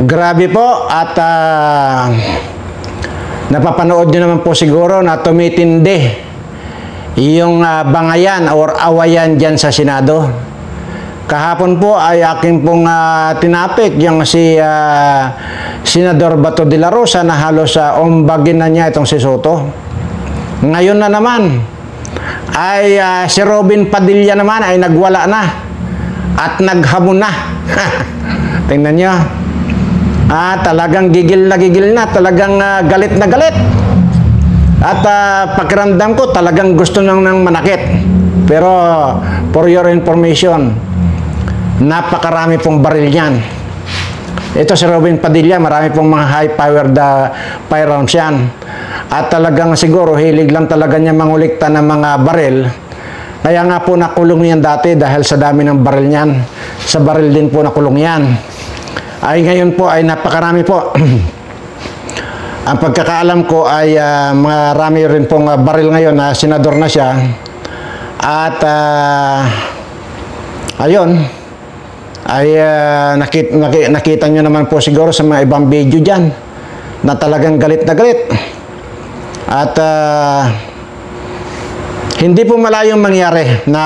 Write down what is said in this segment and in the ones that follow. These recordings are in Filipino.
Grabe po at napapanood nyo naman po siguro na tumitindi yung bangayan or awayan dyan sa Senado. Kahapon po ay aking pong tinapik yung si Senador Bato de la Rosa na halos ombagin na niya itong si Soto. Ngayon na naman ay si Robin Padilla naman ay nagwala na at naghamon na. Tingnan nyo. Talagang gigil na, talagang galit na galit. At pakiramdam ko talagang gusto nang manakit. Pero for your information, napakarami pong baril niyan. Ito si Robin Padilla, marami pong mga high-powered firearms yan. At talagang siguro hilig lang talaga niya mangulikta ng mga baril. Kaya nga po nakulong yan dati dahil sa dami ng baril niyan. Sa baril din po nakulong yan. Ay ngayon po ay napakarami po. Ang pagkakaalam ko ay marami rin pong baril ngayon na senador na siya. At ayun ay nakita nyo naman po siguro sa mga ibang video dyan na talagang galit na galit. At hindi po malayong mangyari na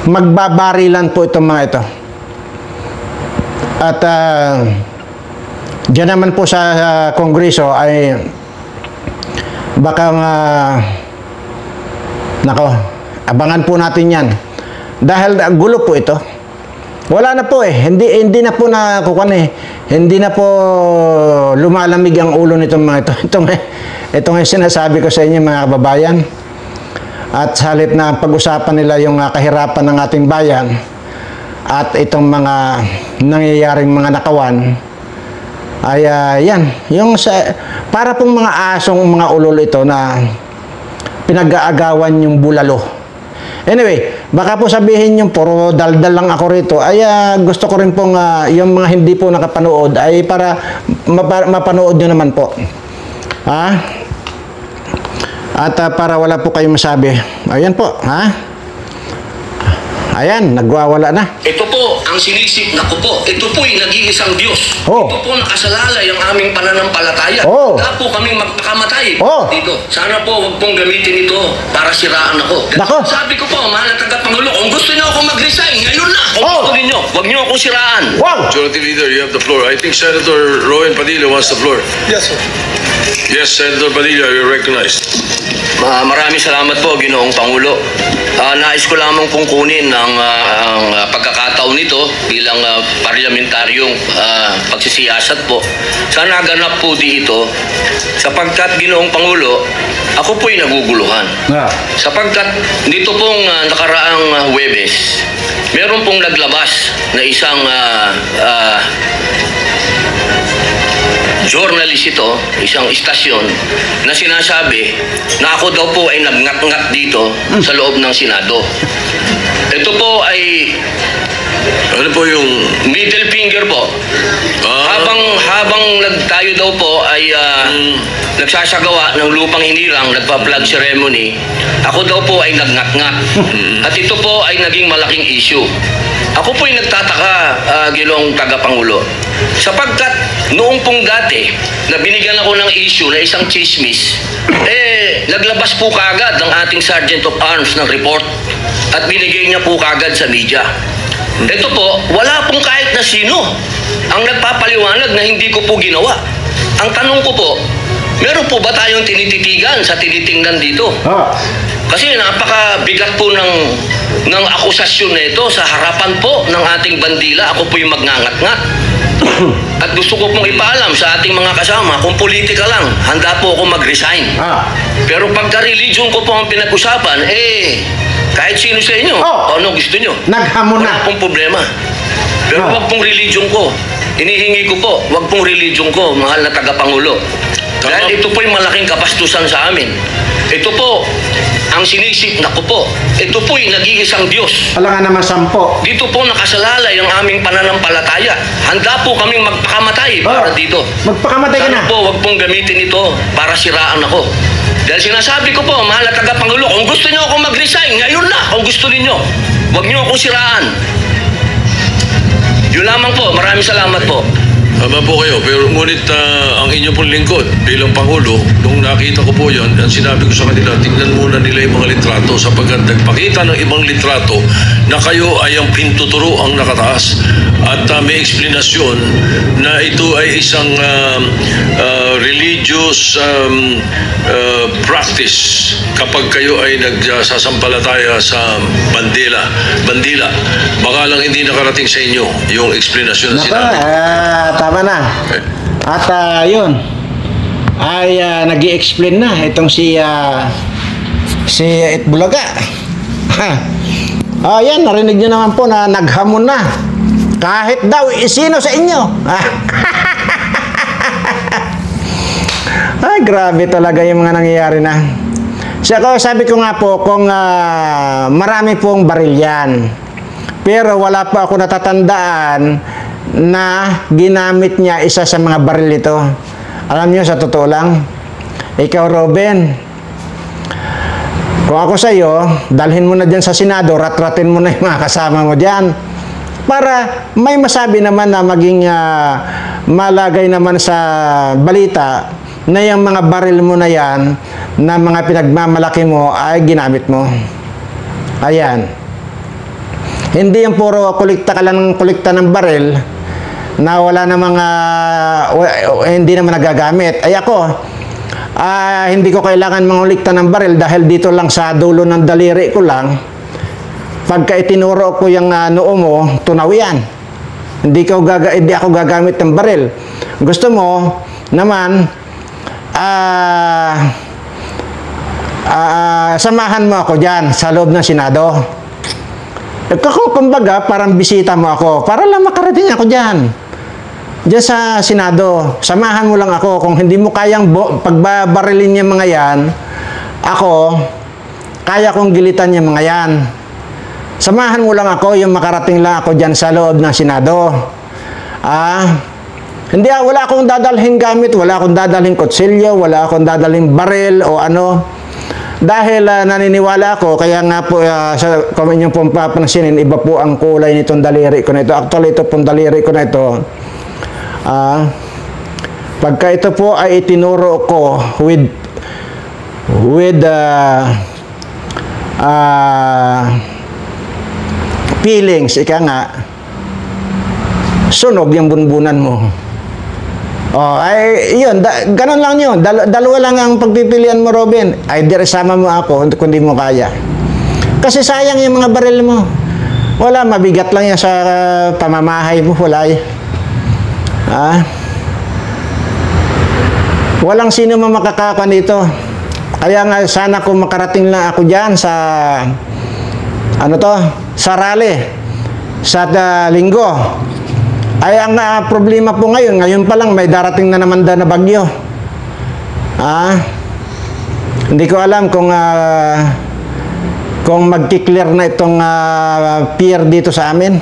magbabarilan po itong mga ito. At dyan naman po sa Kongreso ay baka abangan po natin yan. Dahil gulo po ito. Wala na po hindi na po hindi na po lumalamig ang ulo nitong mga ito. Itong sinasabi ko sa inyo mga kababayan. At halit na pag-usapan nila yung kahirapan ng ating bayan at itong mga nangyayaring mga nakawan ay yan, yung para pong mga asong mga ulol ito na pinag-aagawan yung bulalo. Anyway, baka po sabihin yung puro daldal lang ako rito, ay gusto ko rin pong yung mga hindi po nakapanood ay para mapanood nyo naman po. At para wala po kayong masabi. Ayan po, Ayan, nagwawala na. Ito po ang sinisip na ko po. Ito po'y nag-iisang Diyos. Ito po nakasalalay ang aming pananampalataya. Wala po kaming magpakamatay dito. Sana po huwag pong gamitin ito para siraan ako. Sabi ko po, mahal na tagapangulo, kung gusto niyo ako mag-resign, ngayon na. Kung gusto niyo, huwag niyo akong siraan. Majority Leader, you have the floor. I think Senator Rowan Padilla wants the floor. Yes, sir. Yes, Senator Padilla, you're recognized. Maraming salamat po, Ginoong Pangulo. Nais ko lamang pong kunin ang pagkakataon nito bilang parlamentaryong pagsisiyasat po. Sana ganap po dito sapagkat, Ginoong Pangulo, ako po'y naguguluhan. Sapagkat dito pong nakaraang Huwebes, meron pong naglabas na isang journalist ito, isang istasyon, na sinasabi na ako daw po ay nagngat-ngat dito sa loob ng Senado. Ito po ay ano po yung middle finger po. Habang tayo daw po ay nagsasagawa ng lupang hinirang, nagpa-flag ceremony, ako daw po ay nagngat-ngat. At ito po ay naging malaking issue. Ako po'y nagtataka, Ginoong Tagapangulo, sapagkat noong pong dati na binigyan ako ng issue na isang chismis, naglabas po kaagad ng ating Sergeant of Arms ng report at binigay niya po kaagad sa media. Ito po, wala pong kahit na sino ang nagpapaliwanag na hindi ko po ginawa. Ang tanong ko po, meron po ba tayong tinititigan sa tinitingnan dito? Kasi napakabigat po ng akusasyon na ito sa harapan po ng ating bandila. Ako po yung magngangat-ngat. At gusto ko pong ipaalam sa ating mga kasama, kung politika lang, handa po ako mag-resign. Pero pagka-religion ko po ang pinag-usapan, kahit sino sa inyo, ano gusto nyo? Naghamon na. Wala pong problema. Pero wag pong religion ko. Hinihingi ko po, wag pong religion ko, mahal na tagapangulo. Dahil ito po'y malaking kapastusan sa amin. Ito po, ang sinisip na ko po, ito po'y nag-iisang Diyos. Wala nga naman 10. Dito po nakasalalay ang aming pananampalataya. Handa po kaming magpakamatay para dito. Magpakamatay ka na. Sana po, wag pong gamitin ito para siraan ako. Dahil sinasabi ko po, mahal na tagapangulo, kung gusto niyo ako mag-resign, ngayon na. Kung gusto niyo, wag niyo akong siraan. Yun lamang po. Maraming salamat po. Tama po kayo, pero ngunit ang inyong pong lingkod bilang Pangulo, nung nakita ko po yan, ang sinabi ko sa kanila, tingnan muna nila yung mga litrato sapagkat nagpakita ng ibang litrato na kayo ay ang pintuturo ang nakataas. At may eksplanasyon na ito ay isang religious practice kapag kayo ay nagsasampalataya sa bandila. Baka lang hindi nakarating sa inyo yung eksplanasyon na Nako, sinabi. tama na. At yun, ay nag-i-explain na itong si Itbulaga. Yan, narinig nyo naman po na naghamon na. Kahit daw, sino sa inyo? Ay, grabe talaga yung mga nangyayari na. Sabi ko nga po, kung marami pong baril yan. Pero wala pa ako natatandaan na ginamit niya isa sa mga baril ito. Alam niyo, sa totoo lang, ikaw, Robin, kung ako sa iyo, dalhin mo na dyan sa Senado, ratratin mo na yung mga kasama mo dyan. Para may masabi naman na maging malagay naman sa balita na yung mga baril mo na yan, na mga pinagmamalaki mo ay ginamit mo. Ayan. Hindi yung puro kulikta ka lang kulikta ng baril na wala na mga hindi naman nagagamit. Ay ako, hindi ko kailangan mangulikta ng baril dahil dito lang sa dulo ng daliri ko lang. Pagka itinuro ko yung noo mo, tunaw yan. Hindi ako gagamit ng baril. Gusto mo naman, samahan mo ako dyan sa loob ng Senado. Kumbaga, parang bisita mo ako. Para lang makarating ako dyan. Diyan sa Senado. Samahan mo lang ako. Kung hindi mo kayang pagbabarilin yung mga yan, ako, kaya kong gilitan yung mga yan. Samahan mo lang ako, yung makarating lang ako dyan sa loob ng Senado. Wala akong dadalhin gamit, wala akong dadalhin kutsilyo, wala akong dadalhin baril o ano. Dahil naniniwala ako, kaya nga po kung inyong pong papansinin, iba po ang kulay nitong daliri ko na ito. Actually, ito pong daliri ko na ito. Pagka ito po ay itinuro ko with feelings, ika nga, sunog yung bunbunan mo. Yun, ganun lang yun. Dalawa lang ang pagpipilian mo, Robin. Either isama mo ako, kung di mo kaya. Kasi sayang yung mga baril mo. Wala, mabigat lang yan sa pamamahay mo. Wala yan. Walang sino makakaka nito. Kaya nga, sana kung makarating lang ako dyan sa sa rally sa linggo. Ay ang problema po ngayon pa lang may darating na naman na bagyo. Hindi ko alam kung magki-clear na itong pier dito sa amin.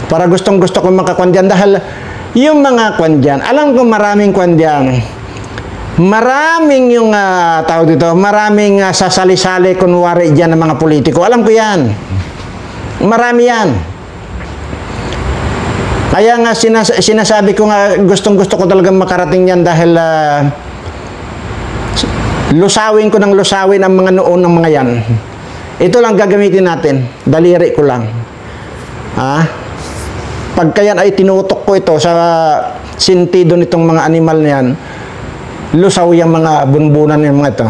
Para gustong-gusto ko makakuan dyan dahil yung mga kuan dyan, alam ko maraming kuan dyan. Maraming yung tawag dito, maraming sasali-sali kunwari dyan ng mga politiko. Alam ko yan. Marami yan. Kaya nga sinasabi ko nga gustong-gusto ko talagang makarating yan dahil lusawin ko ng lusawin ang mga noon ng mga yan. Ito lang gagamitin natin. Daliri ko lang. Pagka yan ay tinutok ko ito sa sentido nitong mga animal na yan, lusaw yung mga bunbunan yung mga ito.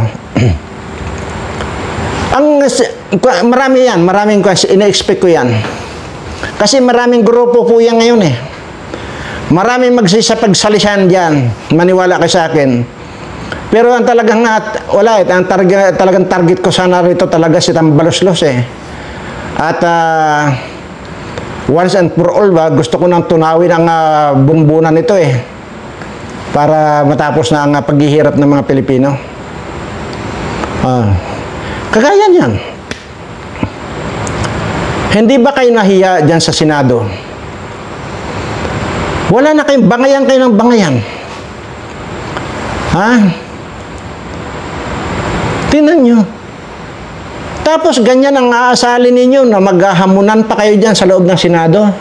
Marami yan, maraming ina-expect ko yan. Kasi maraming grupo po yan ngayon eh. Maraming magsisapagsalisan dyan, maniwala kayo sa akin. Pero ang talagang talagang target ko sana rito talaga si Tambaloslos eh. At once and for all gusto ko nang tunawin ang bunbunan ito eh. Para matapos na ang paghihirap ng mga Pilipino. Kagaya niyan. Hindi ba kayo nahiya dyan sa Senado? Wala na kayong bangayan kayo ng bangayan. Tingnan nyo. Tapos ganyan ang aasalin ninyo na maghahamunan pa kayo dyan sa loob ng Senado.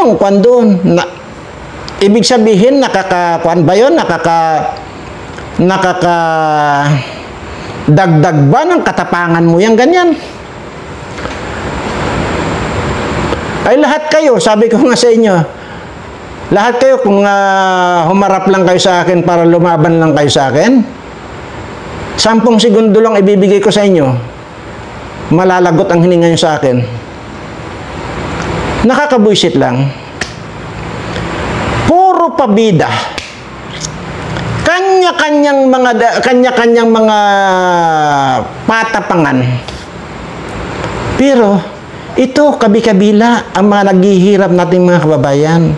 Anong kwan doon? Ibig sabihin, nakaka-kwan ba yun? Dagdag ba ng katapangan mo yan, ganyan? Ay lahat kayo, sabi ko nga sa inyo, lahat kayo kung humarap lang kayo sa akin para lumaban lang kayo sa akin, 10 segundo lang ibibigay ko sa inyo, malalagot ang hininga nyo sa akin. Nakakabuisit lang. Puro pabida. Kanya-kanyang mga patapangan. Pero ito kabi-kabila ang mga naghihirap nating mga kababayan.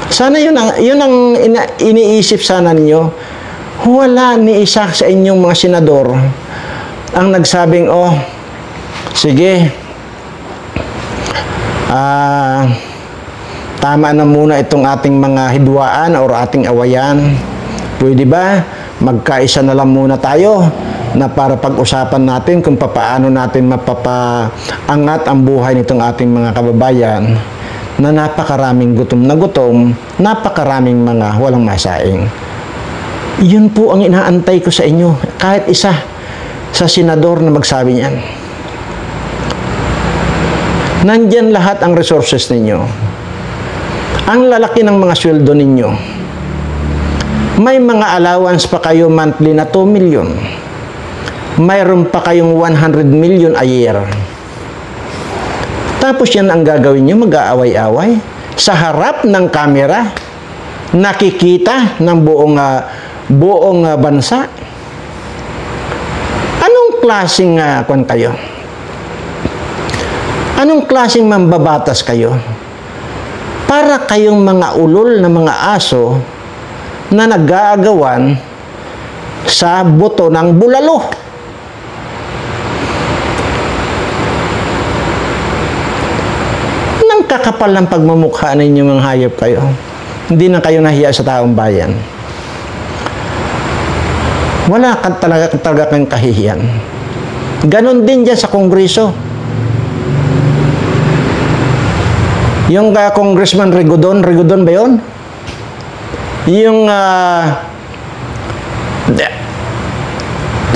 Sana yun ang iniisip sana ninyo. Wala ni isa sa inyong mga senador ang nagsabing, oh, sige, tama na muna itong ating mga hidwaan o ating awayan. Pwede ba magkaisa na lang muna tayo na para pag-usapan natin kung paano natin mapapaangat ang buhay nitong ating mga kababayan na napakaraming gutom na gutom, napakaraming mga walang masaing. Yun po ang inaantay ko sa inyo. Kahit isa sa senador na magsabi niyan. Nandyan lahat ang resources ninyo. Ang lalaki ng mga sweldo ninyo. May mga allowance pa kayo monthly na 2 million. Mayroon pa kayong 100 million a year. Tapos yan ang gagawin nyo, mag-aaway-away. Sa harap ng kamera, nakikita ng buong bansa. Anong klaseng kwan kayo? Anong klaseng mambabatas kayo? Para kayong mga ulol na mga aso na nag-aagawan sa buto ng bulalo. Nang kakapal ng pagmumukha ninyo mga hayop kayo. Hindi na kayo nahiya sa taong bayan. Wala ka talaga kang kahihiyan. Ganon din dyan sa Kongreso. Yung Congressman Rigodon ba yun? Yung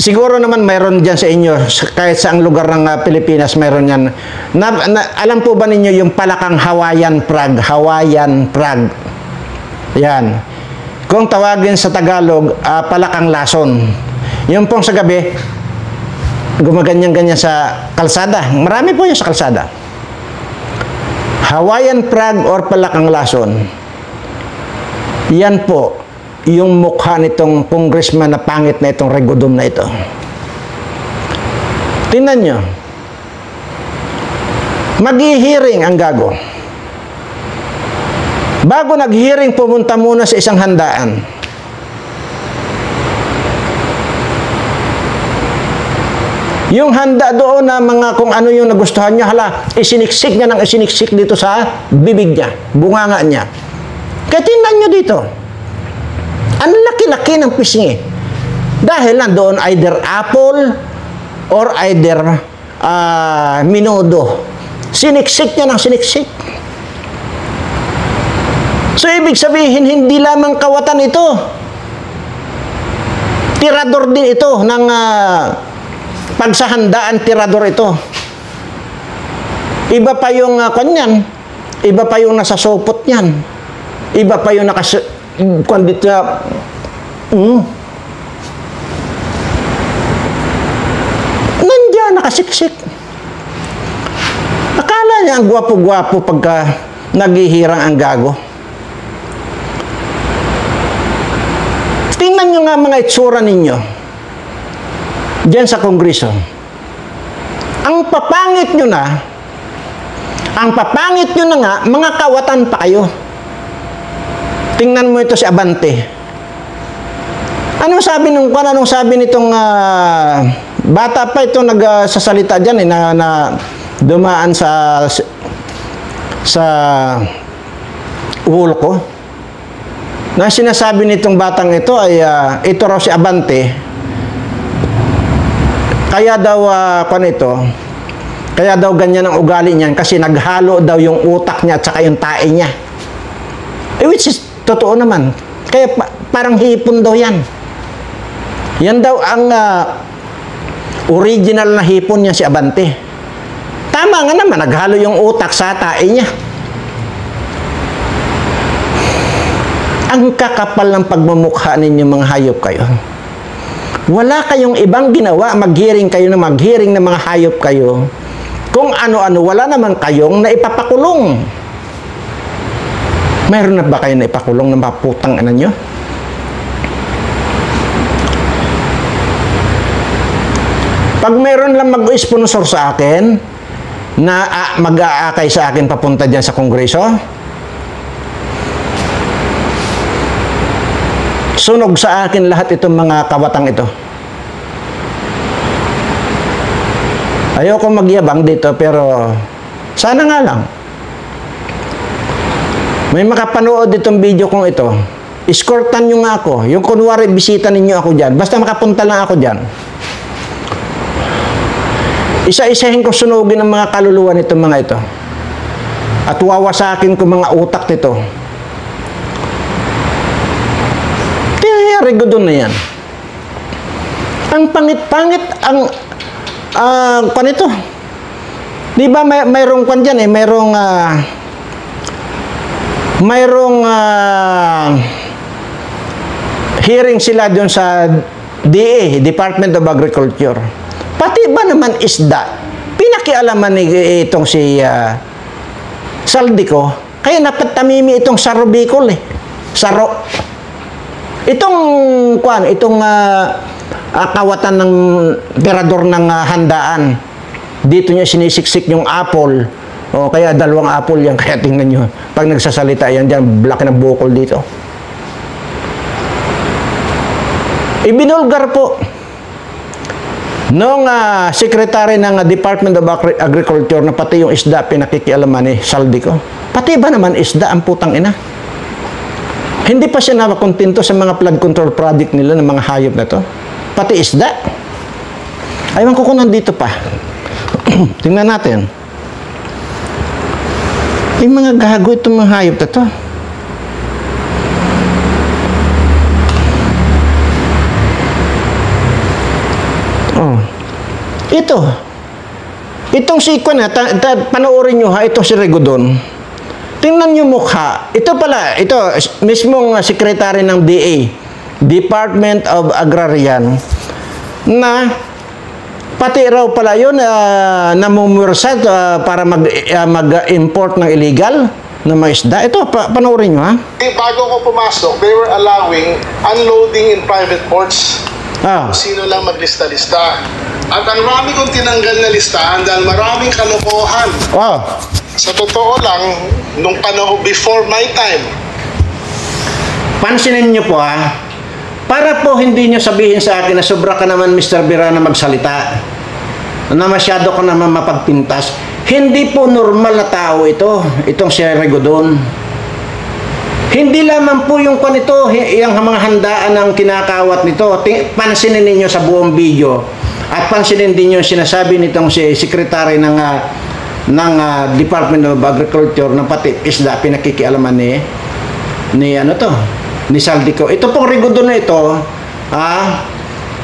siguro naman mayroon dyan sa inyo, kahit saang lugar ng Pilipinas mayroon yan. Alam po ba ninyo yung palakang Hawaiian Prague? Hawaiian Prague. Yan. Kung tawagin sa Tagalog, palakang lason. Yung pong sa gabi, gumaganyan-ganyan sa kalsada. Marami po yun sa kalsada. Hawaiian Prague or palakang lason. Yan po yung mukha nitong congressman na pangit na itong Rigodon na ito. Tingnan nyo. Mag-i-hearing ang gago. Bago nag-hearing, pumunta muna sa isang handaan. Yung handa doon na mga kung ano yung nagustuhan niya, hala, isiniksik niya ng isiniksik dito sa bibig niya, bunganga niya. Kaya tingnan nyo dito. Ang laki-laki ng pisngi. Dahil nandoon either apple or either minudo. Siniksik niya ng siniksik. So, ibig sabihin, hindi lamang kawatan ito. Tirador din ito ng pagsahandaan, tirador ito. Iba pa yung kanyan. Iba pa yung nasa sopot niyan. Iba pa yung nandiyan, nakasiksik. Akala niya ang gwapo-gwapo pagka naghihirang ang gago. Tingnan nyo nga mga itsura ninyo diyan sa Kongreso. Ang papangit nyo na nga, mga kawatan pa kayo. Tingnan mo ito si Abante. Anong sabi nitong bata pa ito nagsasalita diyan na dumaan sa uhol ko. Na sinasabi nitong batang ito ay ito raw si Abante. Kaya daw Kaya daw ganyan ang ugali niyan kasi naghalo daw yung utak niya at saka yung tae niya. Which is totoo naman. Kaya parang hipon daw yan. Yan daw ang original na hipon niya si Abante. Tama nga naman, naghalo yung utak sa tae niya. Ang kakapal ng pagmumukha ninyo mga hayop kayo. Wala kayong ibang ginawa, maghiring kayo ng mga hayop kayo. Kung ano-ano, wala naman kayong naipapakulong. Mayroon na ba kayo naipakulong ng mga putang ina nyo? Pag mayroon lang mag-sponsor sa akin, na mag-aakay sa akin papunta dyan sa Kongreso, sunog sa akin lahat itong mga kawatang ito. Ayoko magyabang dito pero sana nga lang may makapanood itong video kong ito. Escortan nyo nga ako. Yung kunwari bisita ninyo ako dyan. Basta makapunta lang ako dyan. Isa-isahin ko sunugin ang mga kaluluwa nitong mga ito. At wawasakin ko mga utak nito. Rego doon na yan. Ang pangit-pangit ang panito. Di ba mayroong kwan dyan mayroong hearing sila doon sa DA, Department of Agriculture. Pati ba naman isda, pinakialaman itong si Saldico, kaya napatamimi itong Saro Bicol Saro. Itong kawatan ng tirador ng handaan, dito niya sinisiksik yung apple, o kaya dalawang apple yan, kaya tingnan nyo, pag nagsasalita yan dyan, black na bukol dito. Ibinulgar po nung secretary ng Department of Agriculture na pati yung isda pinakikialaman ni Saldico. Pati ba naman isda ang putang ina? Hindi pa siya nakakontento sa mga flood control project nila ng mga hayop na to. Pati isda. Aywan ko kung nandito pa. Tingnan natin. Yung mga gago itong mga hayop na to. Oh. Ito. Itong si Kwan panoorin nyo ha, ito si Regodon. Tingnan nyo mukha. Ito pala, ito, mismong sekretary ng DA, Department of Agrarian, na pati raw pala yun, namumursad para mag-import ng illegal na mga isda. Ito, panoorin nyo ha. Bago ko pumasok, they were allowing unloading in private ports. Sino lang maglista-lista. At ang marami kong tinanggal na listahan dahil maraming kalokohan. Sa totoo lang, nung panahon before my time. Pansinin nyo po ha, para po hindi nyo sabihin sa akin na sobra ka naman Mr. Bira na magsalita, na masyado ka naman mapagpintas. Hindi po normal na tao ito, itong si Regodon. Hindi lamang po yung kanito, yung mga handaan ng kinakawat nito. Pansinin ninyo sa buong video at pansinin din yung sinasabi nitong si sekretary ng Department of Agriculture na pati isda pinakikialaman ni Saldico. Ito pong Regodon na ito,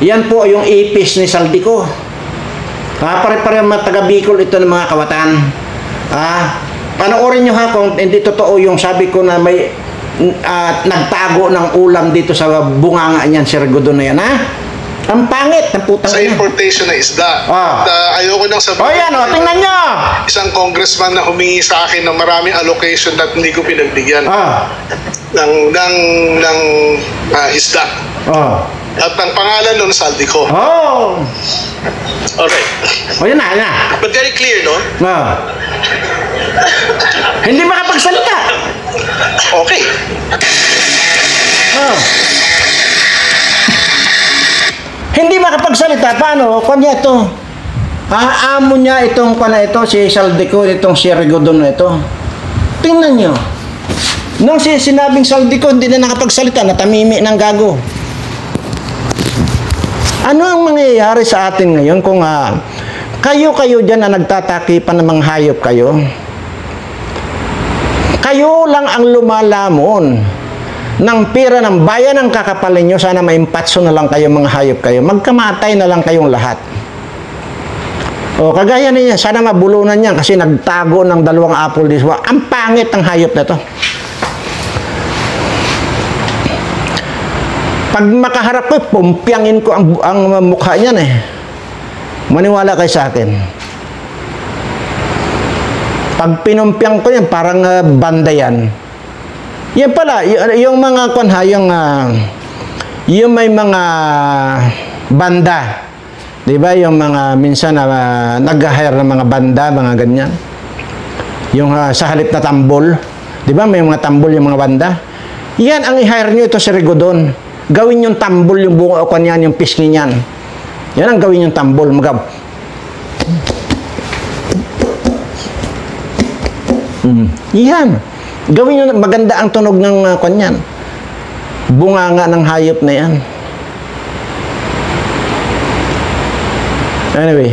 yan po yung ipis ni Saldico. Pare-pare mga taga Bicol ito ng mga kawatan. Panoorin nyo ha kung hindi totoo yung sabi ko na may nagtago ng ulam dito sa bunganga niyan si Regodon na yan ha. Ang pangit ng putang sa importation na isda. Ayoko nang sabihin. Yan tingnan nyo. Isang congressman na humingi sa akin ng maraming allocation at hindi ko pinagbigyan ng isda. At ang pangalan nun, Saldico. Alright. Yan na. But very clear, no? Hindi makapagsalita. Okay. Hindi makapagsalita. Paano? Kanya ito. Amo niya itong ito, si Saldico, itong si Regodon na ito. Tingnan nyo. Nung sinabing Saldico, hindi na nakapagsalita, natamimi ng gago. Ano ang mangyayari sa atin ngayon kung Kayo dyan na nagtatakipan ng mga hayop kayo. Kayo lang ang lumalamon ng pira ng bayan ng kakapalin nyo. Sana maimpatso na lang kayo mga hayop kayo. Magkamatay na lang kayong lahat. O, kagaya niya, sana mabulunan niyan kasi nagtago ng 2 apple this one. Ang pangit ng hayop na to. Pag makaharap ko, pumpyangin ko ang mukha niyan eh. Maniwala kayo sa akin. Pag pinumpyang ko yan, parang banda yan. Yan pala, yung mga kunha, yung may mga banda. Diba? Yung mga minsan nag-hire ng mga banda, mga ganyan. Yung sa halip na tambol. Diba? May mga tambol yung mga banda. Yan ang i-hire nyo ito si Rigodon. Gawin yung tambol, yung bunga o kanyan, yung pisngi niyan. Yan ang gawin yung tambol. Yan. Gawin nyo, maganda ang tunog ng kanyan. Bunganga ng hayop na yan. Anyway,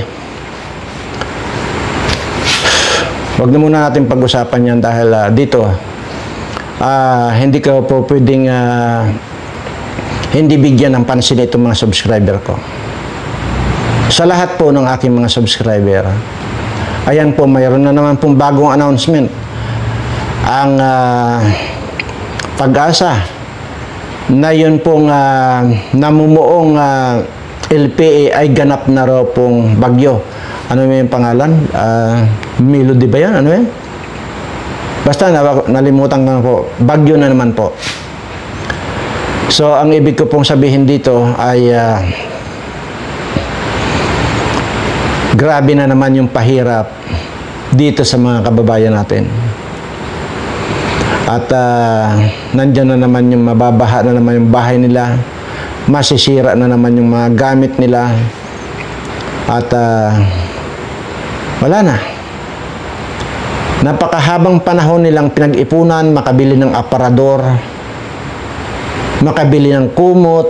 wag na muna natin pag-usapan yan dahil dito, hindi ko po pwedeng hindi bigyan ng pansin itong mga subscriber ko. Sa lahat po ng aking mga subscriber, ayan po, mayroon na naman pong bagong announcement. Ang Pag-asa na yun pong namumuong LPA ay ganap na raw pong bagyo. Ano yung pangalan? Melody ba yan? Ano yan? Basta nalimutan ko na po. Bagyo na naman po. So, ang ibig ko pong sabihin dito ay grabe na naman yung pahirap dito sa mga kababayan natin. At nandyan na naman yung mababaha na naman yung bahay nila. Masisira na naman yung mga gamit nila. At wala na. Napakahabang panahon nilang pinag-ipunan, makabili ng aparador, makabili ng kumot,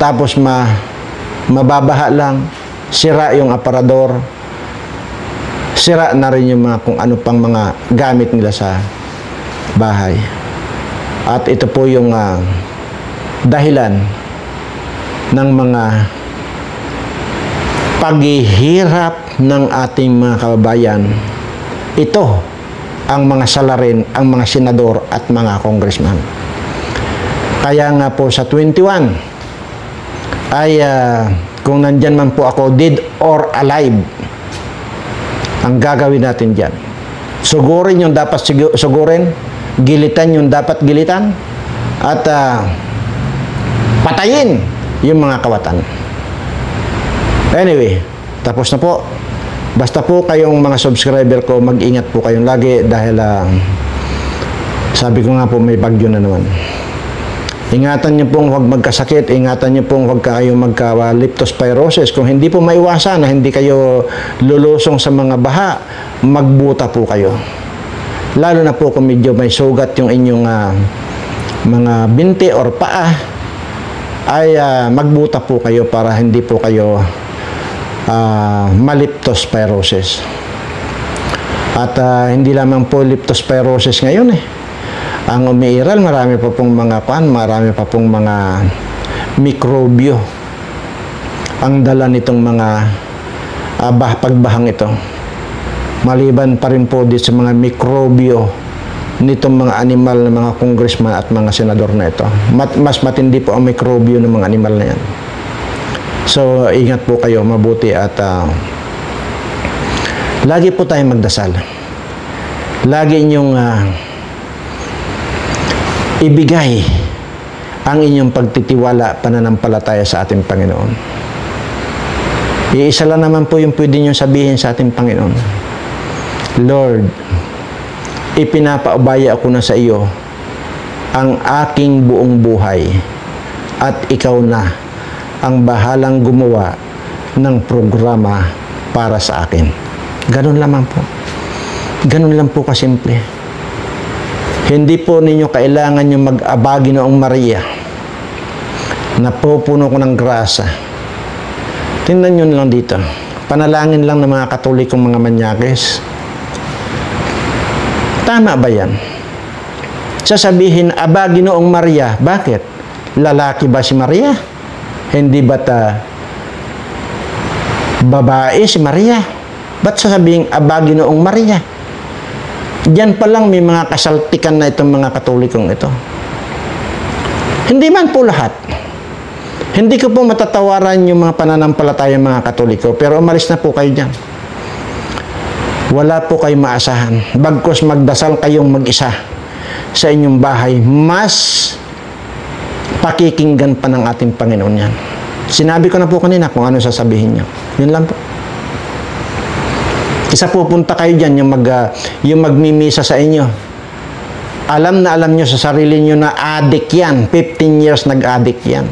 tapos mababaha lang, sira yung aparador, sira na rin yung mga kung ano pang mga gamit nila sa bahay. At ito po yung dahilan ng mga paghihirap ng ating mga kababayan. Ito ang mga salarin, ang mga senador at mga congressman. Kaya nga po sa 21 ay kung nandyan man po ako, dead or alive, ang gagawin natin dyan, sugurin yung dapat sugurin, gilitan yung dapat gilitan, at patayin yung mga kawatan. Anyway, tapos na po. Basta po kayong mga subscriber ko, mag-ingat po kayong lagi dahil sabi ko nga po, may bagyo na naman. Ingatan niyo pong huwag magkasakit, ingatan niyo pong huwag kayong magka-leptospirosis. Kung hindi po maiwasan na hindi kayo lulusong sa mga baha, magbuta po kayo. Lalo na po kung medyo may sugat yung inyong mga binti or paa, ay magbuta po kayo para hindi po kayo ma-leptospirosis. At hindi lamang po leptospirosis ngayon eh. Ang umiiral, marami pa pong mga marami pa pong mga mikrobyo ang dala nitong mga pagbahang ito. Maliban pa rin po dito sa mga mikrobyo nitong mga animal na mga congressman at mga senador na ito. Mas matindi po ang mikrobyo ng mga animal na yan. So, ingat po kayo, mabuti at lagi po tayong magdasal. Lagi inyong ibigay ang inyong pagtitiwala, pananampalataya sa ating Panginoon. Iisa lang naman po yung pwede nyo sabihin sa ating Panginoon. Lord, ipinapaubaya ako na sa iyo ang aking buong buhay at ikaw na ang bahalang gumawa ng programa para sa akin. Ganun lamang po. Ganun lang po kasimple. Hindi po ninyo kailangan yung mag-abagi noong Maria. Napupuno ko ng grasa. Tingnan nyo lang dito. Panalangin lang ng mga Katolikong mga manyakis. Tama ba yan? Sasabihin, aba, Ginoong Maria, bakit? Lalaki ba si Maria? Hindi ba't babae si Maria? Ba't sasabihin, aba, Ginoong Maria? Diyan pa lang may mga kasaltikan na itong mga Katolikong ito. Hindi man po lahat. Hindi ko po matatawaran yung mga pananampalatayang mga Katoliko, pero umalis na po kayo dyan. Wala po kayong maasahan. Bagkus magdasal kayong mag-isa sa inyong bahay, mas pakikinggan pa ng ating Panginoon yan. Sinabi ko na po kanina kung ano sasabihin niyo. Yun lang po. Isa pupunta kayo dyan, yung magmimisa sa inyo. Alam na alam nyo sa sarili nyo na addict yan. 15 years nag-addict yan.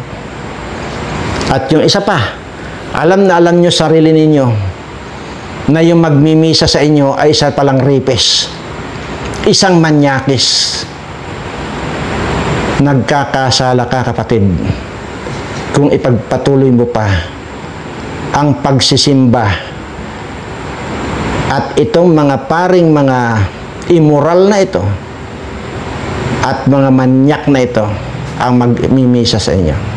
At yung isa pa, alam na alam nyo sa sarili ninyo na yung magmimisa sa inyo ay isa palang rapist. Isang manyakis. Nagkakasala ka, kapatid, kung ipagpatuloy mo pa ang pagsisimba at itong mga paring mga immoral na ito at mga manyak na ito ang magmimisa sa inyo.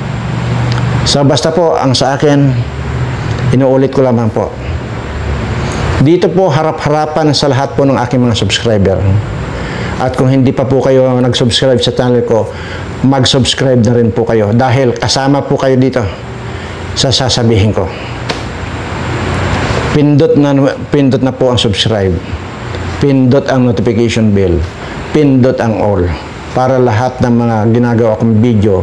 So basta po, ang sa akin, inuulit ko lamang po, dito po harap-harapan sa lahat po ng aking mga subscriber. At kung hindi pa po kayo nag-subscribe sa channel ko, mag-subscribe na rin po kayo dahil kasama po kayo dito sa sasabihin ko. Pindot na po ang subscribe. Pindot ang notification bell. Pindot ang all. Para lahat ng mga ginagawa kong video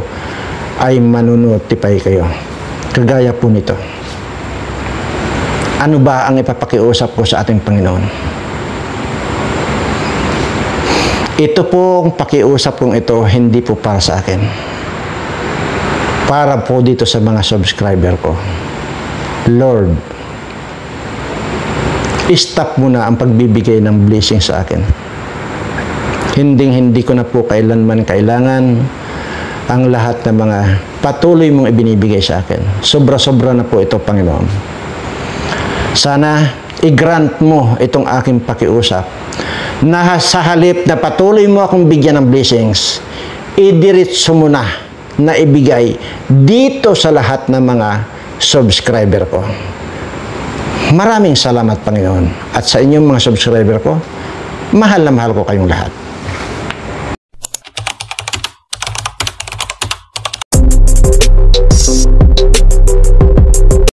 ay manunotify kayo. Kagaya po nito. Ano ba ang ipapakiusap ko sa ating Panginoon? Ito pong pakiusap kong ito, hindi po para sa akin. Para po dito sa mga subscriber ko. Lord, stop mo na ang pagbibigay ng blessing sa akin. Hindi ko na po kailanman kailangan ang lahat ng mga patuloy mong ibinibigay sa akin. Sobra-sobra na po ito, Panginoon. Sana i-grant mo itong aking pakiusap na sa halip na patuloy mo akong bigyan ng blessings, idiretso mo na ibigay dito sa lahat ng mga subscriber ko. Maraming salamat, Panginoon. At sa inyong mga subscriber ko, mahal na mahal ko kayong lahat.